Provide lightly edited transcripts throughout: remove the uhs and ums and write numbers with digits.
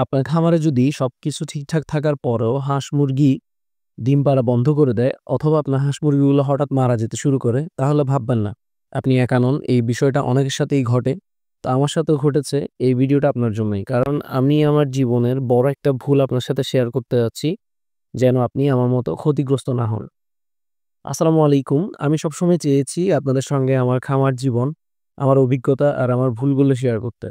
আপনার খামারে যদি সবকিছু ঠিকঠাক থাকার পরেও হাঁস-মুরগি ডিম পাড়া বন্ধ করে দেয় অথবা আপনার হাঁস-মুরগিগুলো হঠাৎ মারা যেতে শুরু করে, তাহলে ভাববেন না। আপনি একা নন। এই বিষয়টা অনেকের সাথেই ঘটে। তো আমার সাথেও ঘটেছে। এই ভিডিওটা আপনার জন্যই। কারণ আমি আমার জীবনের বড় একটা ভুল আপনার সাথে শেয়ার করতে যাচ্ছি, যেন আপনি আমার মতো ক্ষতিগ্রস্ত না হন। আসসালামু আলাইকুম। আমি সবসময় চেয়েছি আপনাদের সঙ্গে আমার খামার জীবন, আমার অভিজ্ঞতা আর আমার ভুলগুলো শেয়ার করতে।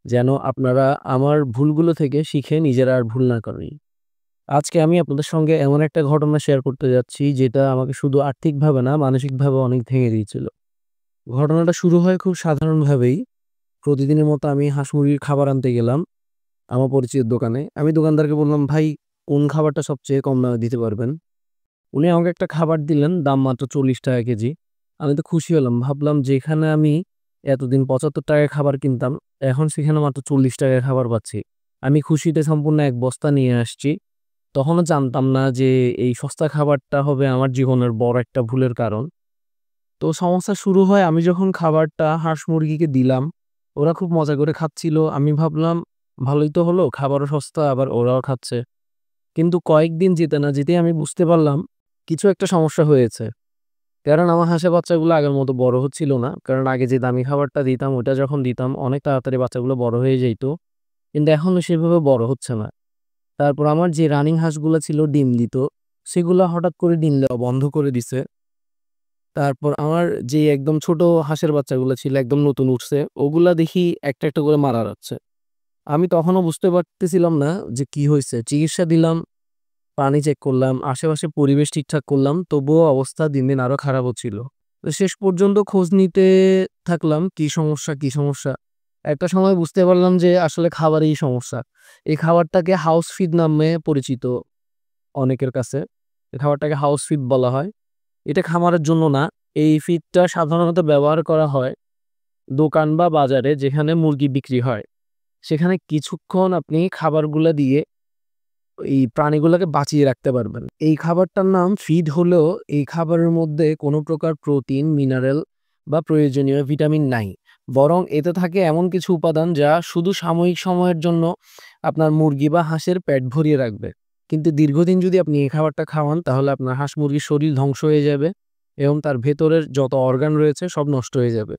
যেন আপনারা আমার ভুলগুলো থেকে শিখে নিজেরা আর ভুল না করেন। আজকে আমি আপনাদের সঙ্গে এমন একটা ঘটনা শেয়ার করতে যাচ্ছি যেটা আমাকে শুধু আর্থিকভাবে না মানসিকভাবে অনেক ভেঙে দিয়েছিল। ঘটনাটা শুরু হয় খুব সাধারণভাবেই। প্রতিদিনের মতো আমি হাঁস-মুরগির খাবার আনতে গেলাম আমার পরিচিত দোকানে। আমি দোকানদারকে বললাম, "ভাই, কোন খাবারটা সবচেয়ে কম দামে দিতে পারবেন?" উনি আমাকে একটা খাবার দিলেন, দাম মাত্র ৳৪০ কেজি। আমি তো খুশি হলাম। ভাবলাম যেখানে আমি এতদিন ৳৭৫ য় খাবার কিনতাম, এখন সেখানে মাত্র ৳৪০ য় খাবার পাচ্ছি। আমি খুশিতে সম্পূর্ণ ১ বস্তা নিয়ে আসছি। তখনও জানতাম না যে এই সস্তা খাবারটা হবে আমার জীবনের বড় একটা ভুলের কারণ। তো সমস্যা শুরু হয় আমি যখন খাবারটা হাঁস-মুরগিকে দিলাম, ওরা খুব মজা করে খাচ্ছিল। আমি ভাবলাম ভালোই তো হলো, খাবারও সস্তা আবার ওরাও খাচ্ছে। কিন্তু কয়েকদিন যেতে না যেতেই আমি বুঝতে পারলাম কিছু একটা সমস্যা হয়েছে। কারণ আমার হাঁসের বাচ্চাগুলো আগের মতো বড় হচ্ছিল না। কারণ আগে যে দামি খাবারটা দিতাম ওটা যখন দিতাম অনেক তাড়াতাড়ি বাচ্চাগুলো বড় হয়ে যাইত। কিন্তু এখনো সেভাবে বড় হচ্ছে না। তারপর আমার যে রানিং হাঁসগুলা ছিল ডিম দিত, সেগুলা হঠাৎ করে ডিম দেওয়া বন্ধ করে দিছে। তারপর আমার যে একদম ছোট হাঁসের বাচ্চাগুলা ছিল একদম নতুন উঠছে, ওগুলা দেখি একটা, একটা করে মারা যাচ্ছে। আমি তখনও বুঝতে পারতেছিলাম না যে কি হইছে। চিকিৎসা দিলাম, পানি চেক করলাম, আশেপাশে পরিবেশ ঠিকঠাক করলাম, তবুও অবস্থা দিন, দিন আরো খারাপ হচ্ছিল। তো শেষ পর্যন্ত খোঁজ নিতে থাকলাম কি সমস্যা, কি সমস্যা। একটা সময় বুঝতে পারলাম যে আসলে খাবারেই সমস্যা। এই খাবারটাকে হাউস ফিড নামে পরিচিত অনেকের কাছে। এই খাবারটাকে হাউস ফিড বলা হয়। এটা খামারের জন্য না। এই ফিডটা সাধারণত ব্যবহার করা হয় দোকান বা বাজারে যেখানে মুরগি বিক্রি হয়। সেখানে কিছুক্ষণ আপনি খাবারগুলা দিয়ে এই প্রাণীগুলোকে বাঁচিয়ে রাখতে পারবেন। এই খাবারটার নাম ফিড হলেও এই খাবারের মধ্যে কোনো প্রকার প্রোটিন, মিনারেল বা প্রয়োজনীয় ভিটামিন নাই। বরং এতে থাকে এমন কিছু উপাদান যা শুধু সাময়িক সময়ের জন্য আপনার মুরগি বা হাঁসের পেট ভরিয়ে রাখবে। কিন্তু দীর্ঘদিন যদি আপনি এই খাবারটা খাওয়ান তাহলে আপনার হাঁস মুরগির শরীর ধ্বংস হয়ে যাবে এবং তার ভেতরের যত অর্গান রয়েছে সব নষ্ট হয়ে যাবে।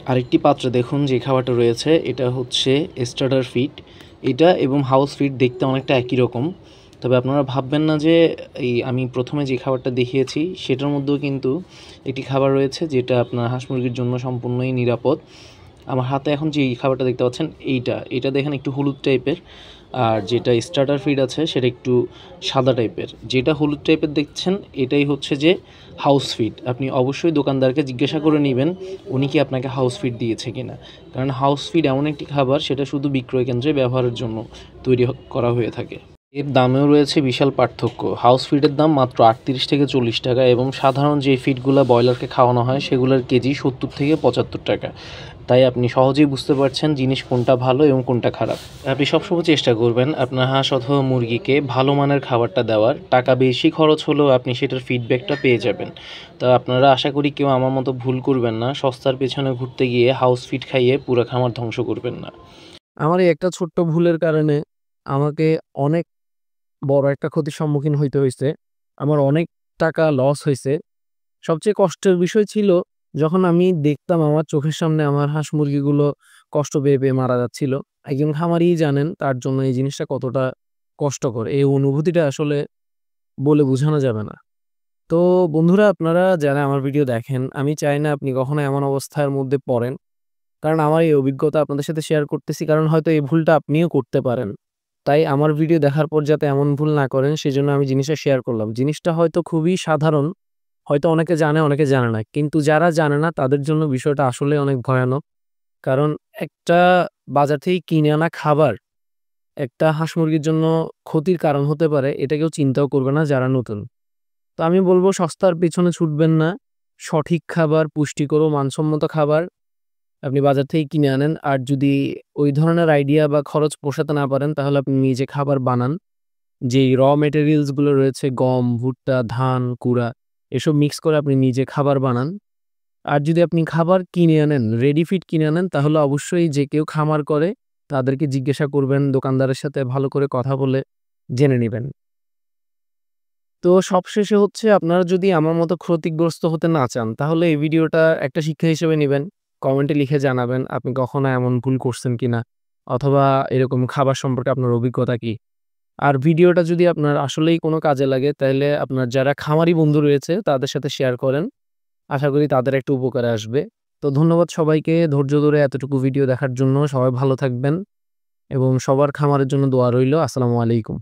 আরেকটি পাত্রে দেখুন যে খাবারটা রয়েছে এটা হচ্ছে স্টার্টার ফিড। এটা এবং হাউস ফিড দেখতে অনেকটা একই রকম। তবে আপনারা ভাববেন না যে আমি প্রথমে যে খাবারটা দেখিয়েছি সেটার মধ্যেও কিন্তু একটি খাবার রয়েছে যেটা আপনার হাঁস মুরগির জন্য সম্পূর্ণই নিরাপদ। আমার হাতে এখন যে খাবারটা দেখতে পাচ্ছেন এটা দেখেন একটু হলুদ টাইপের, আর যেটা স্টার্টার ফিড আছে সেটা একটু সাদা টাইপের। যেটা হলুদ টাইপের দেখছেন এটাই হচ্ছে যে হাউস ফিড। আপনি অবশ্যই দোকানদারকে জিজ্ঞাসা করে নেবেন উনি কি আপনাকে হাউস ফিড দিয়েছে কিনা। কারণ হাউস ফিড এমন একটি খাবার সেটা শুধু বিক্রয় কেন্দ্রে ব্যবহারের জন্য তৈরি করা হয়ে থাকে। এর দামেও রয়েছে বিশাল পার্থক্য। হাউস ফিডের দাম মাত্র ৩৮ থেকে ৪০ টাকা এবং সাধারণ যে ফিডগুলো ব্রয়লারকে খাওয়ানো হয় সেগুলোর কেজি ৭০ থেকে ৭৫ টাকা। তাই আপনি সহজেই বুঝতে পারছেন জিনিস কোনটা ভালো এবং কোনটা খারাপ। আপনি সবসময় চেষ্টা করবেন আপনার হাঁস অথবা মুরগিকে ভালো মানের খাবারটা দেওয়ার। টাকা বেশি খরচ হলেও আপনি সেটার ফিডব্যাকটা পেয়ে যাবেন। তা আপনারা আশা করি কেউ আমার মতো ভুল করবেন না। সস্তার পেছনে ঘুরতে গিয়ে হাউস ফিড খাইয়ে পুরো খামার ধ্বংস করবেন না। আমার এই একটা ছোট্ট ভুলের কারণে আমাকে অনেক বড় একটা ক্ষতির সম্মুখীন হইতে হইছে। আমার অনেক টাকা লস হইছে। সবচেয়ে কষ্টের বিষয় ছিল যখন আমি দেখতাম আমার চোখের সামনে আমার হাঁস মুরগিগুলো কষ্ট পেয়ে, পেয়ে মারা যাচ্ছিল। একজন খামারিই জানেন তার জন্য এই জিনিসটা কতটা কষ্টকর। এই অনুভূতিটা আসলে বলে বোঝানো যাবে না। তো বন্ধুরা, আপনারা যারা আমার ভিডিও দেখেন, আমি চাই না আপনি কখনো এমন অবস্থার মধ্যে পড়েন। কারণ আমার এই অভিজ্ঞতা আপনাদের সাথে শেয়ার করতেছি কারণ হয়তো এই ভুলটা আপনিও করতে পারেন। তাই আমার ভিডিও দেখার পর যাতে এমন ভুল না করেন সেজন্য আমি জিনিসটা শেয়ার করলাম। জিনিসটা হয়তো খুবই সাধারণ, হয়তো অনেকে জানে, অনেকে জানে না। কিন্তু যারা জানে না তাদের জন্য বিষয়টা আসলে অনেক ভয়ানক। কারণ একটা বাজার থেকে কিনে আনা খাবার একটা হাঁস মুরগির জন্য ক্ষতির কারণ হতে পারে, এটা কেউ চিন্তাও করবে না যারা নতুন। তো আমি বলব সস্তার পেছনে ছুটবেন না। সঠিক খাবার, পুষ্টিকর ও মানসম্মত খাবার আপনি বাজার থেকে কিনে আনেন। আর যদি ওই ধরনের আইডিয়া বা খরচ পোষাতে না পারেন তাহলে আপনি নিজে খাবার বানান। যেই মেটেরিয়ালস গুলো রয়েছে গম, ভুট্টা, ধান, কুড়া এসব মিক্স করে আপনি নিজে খাবার বানান। আর যদি আপনি খাবার কিনে আনেন, রেডি ফিড কিনে আনেন তাহলে অবশ্যই যে কেউ খামার করে তাদেরকে জিজ্ঞাসা করবেন, দোকানদারের সাথে ভালো করে কথা বলে জেনে নিবেন। তো সবশেষে হচ্ছে আপনারা যদি আমার মতো ক্ষতিগ্রস্ত হতে না চান, তাহলে এই ভিডিওটা একটা শিক্ষা হিসেবে নিবেন। কমেন্টে লিখে জানাবেন আপনি কখনো এমন ভুল করছেন কিনা? অথবা এরকম খাবার সম্পর্কে আপনার অভিজ্ঞতা কি? আর ভিডিওটা যদি আপনার আসলেই কোনো কাজে লাগে, তাইলে আপনার যারা খামারি বন্ধু রয়েছে তাদের সাথে শেয়ার করেন। আশা করি তাদের একটা উপকারে আসবে। তো ধন্যবাদ সবাইকে ধৈর্য ধরে এতটুকু ভিডিও দেখার জন্য। সবাই ভালো থাকবেন এবং সবার খামারের জন্য দোয়া রইল। আসসালামু আলাইকুম।